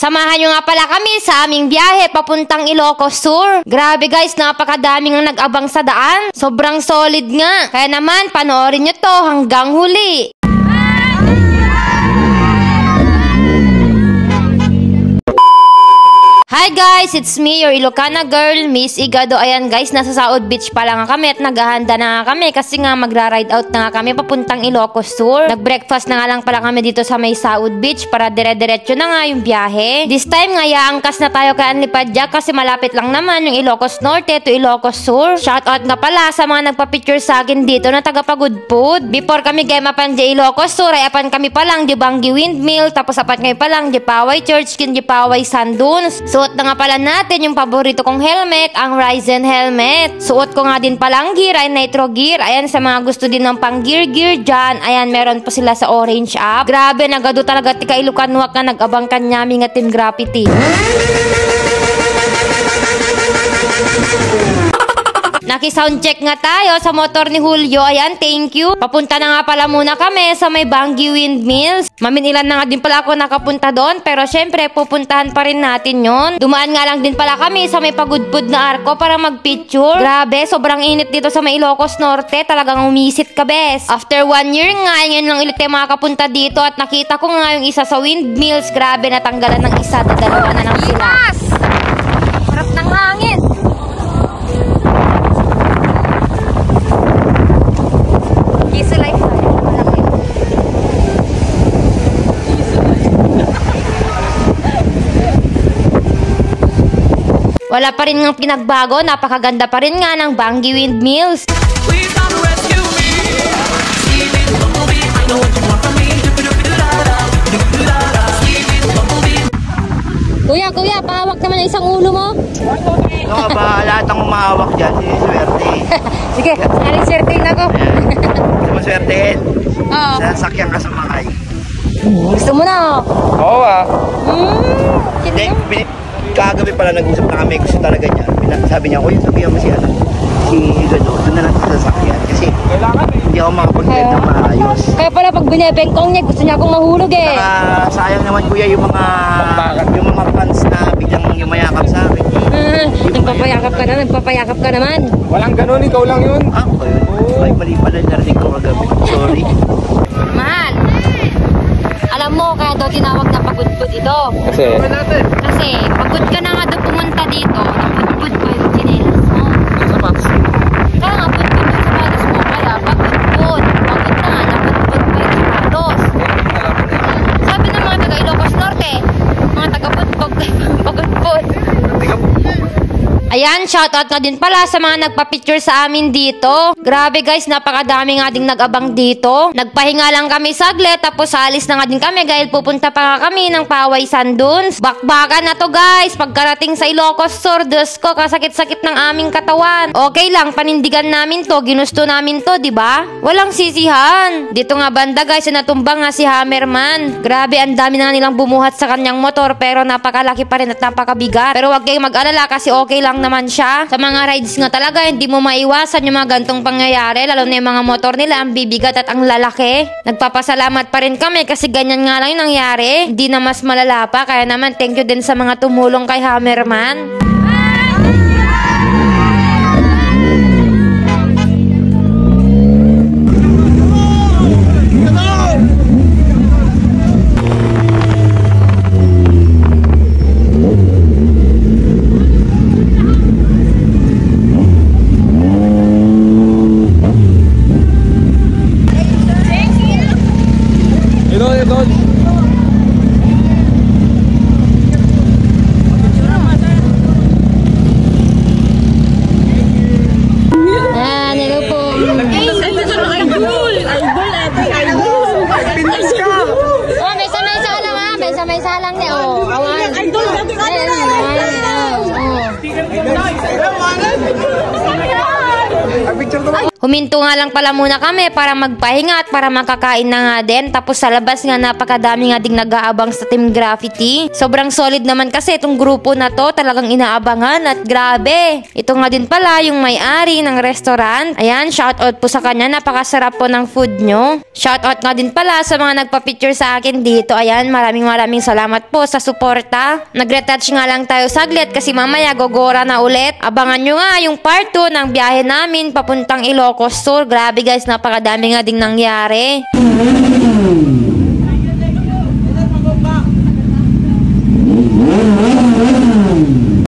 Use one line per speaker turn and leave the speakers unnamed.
Samahan nyo nga pala kami sa aming biyahe papuntang Ilocos Sur. Grabe guys, napakadaming ang nag-abang sa daan. Sobrang solid nga. Kaya naman, panoorin nyo to hanggang huli. Hi guys, it's me, your Ilocana girl, Miss Igado. Ayan guys, nasa Saud Beach pa lang kami at naghahanda na nga kami kasi nga magra-ride out na nga kami papuntang Ilocos Sur. Nag-breakfast na nga lang pala kami dito sa may Saud Beach para dire-diretso na nga yung biyahe. This time nga, yaangkas na tayo kay Anlipadya kasi malapit lang naman yung Ilocos Norte to Ilocos Sur. Shoutout nga pala sa mga nagpa-picture sa akin dito na taga-Pagudpud. Before kami gay mapan di Ilocos Sur, ay apan kami pa lang di Banggi Windmill, tapos apan kami pa lang di Paway Church, kin di Paway Sand Dunes. Suot na nga pala natin yung paborito kong helmet, ang Ryzen helmet. Suot ko nga din palang gear, ay Nitro gear. Ayan, sa mga gusto din ng pang gear dyan, ayan, meron pa sila sa Orange app. Grabe, nagado talaga tika Ilukanwak na nag-abang kanyami nga Team Graffiti. Naki-soundcheck nga tayo sa motor ni Julio. Ayan, thank you. Papunta na nga pala muna kami sa may Banggi Windmills. Maminilan na nga din pala ako nakapunta doon. Pero syempre, pupuntahan pa rin natin yon. Dumaan nga lang din pala kami sa may Pagudpud na arko para mag-picture. Grabe, sobrang init dito sa may Ilocos Norte. Talagang umisit ka, bes. After 1 year nga, ngayon lang ulit tayo makapunta dito. At nakita ko nga yung isa sa windmills. Grabe, natanggalan ng isa. Dalawa na lang sila. Harap ng hangin. Wala pa rin ng pinagbago, napakaganda pa rin nga ng Banggi Windmills. Kuya, pahawak naman ang isang ulo mo.
Oo ba, lahat ang umahawak dyan, swerte.
Sige, saling swertein ako.
Sumaswertein.
Oo.
Sasakyan ka sa makay.
Gusto mo na?
Oo ah. Kagabi pala nag-usap na kami, gusto talaga niya. Sabi niya, kuya, sabihan mo si Gado, doon na lang sa sasakyan. Kasi hindi ako makapag-bed ng maayos.
Kaya pala pag binibengkong niya, gusto niya akong mahulog eh.
Sayang naman kuya yung mga fans na biglang yumayakap sa akin.
Nagpapayakap ka naman.
Walang ganun, ikaw lang yun.
Ako yun? Ay, mali pala narinig ko kagabi. Sorry.
Mahal. Alam mo, kaya daw tinawag na Pagudpud ito. Kasi pagod ka na nga daw pumunta dito, napudpud pa yung chinelas mo. Kaya nga pudpud yung sapatos mo, kaya pagudpud. Pagod na nga, napudpud pa yung sapatos. Sabi ng mga taga Ilocos Norte, mga taga Pagudpud. Ayan, shoutout nga din pala sa mga nagpa-picture sa amin dito. Grabe guys, napakadami nga ding nag-abang dito. Nagpahinga lang kami saglit, tapos alis na nga din kami dahil pupunta pa nga kami ng Paway Sand Dunes. Bakbakan na to guys, pagkarating sa Ilocos Sur, Diyos ko, kasakit-sakit ng aming katawan. Okay lang, panindigan namin to, ginusto namin to, diba? Walang sisihan. Dito nga banda guys, natumbang nga si Hammerman. Grabe, ang dami na nga nilang bumuhat sa kanyang motor, pero napakalaki pa rin at napakabigat. Pero wag kayong mag-alala kasi okay lang naman siya. Sa mga rides nga talaga, hindi mo maiwasan yung mga gantong pangyayari, lalo na yung mga motor nila, ang bibigat at ang lalaki. Nagpapasalamat pa rin kami kasi ganyan nga lang yung nangyari. Hindi na mas malala pa, kaya naman thank you din sa mga tumulong kay Hammerman. Huminto nga lang pala muna kami para magpahinga at para makakain na nga din. Tapos sa labas nga napakadami nga ding nag-aabang sa Team Graffiti. Sobrang solid naman kasi itong grupo na to, talagang inaabangan at grabe. Ito nga din pala yung may-ari ng restaurant. Ayan, shoutout po sa kanya, napakasarap po ng food nyo. Shoutout nga din pala sa mga nagpa-picture sa akin dito. Ayan, maraming salamat po sa suporta. Nag-retouch nga lang tayo saglit kasi mamaya gogora na ulit. Abangan nyo nga yung part 2 ng biyahe namin papuntang Ilocos Sur. Grabe guys, napakadami nga ding nangyari.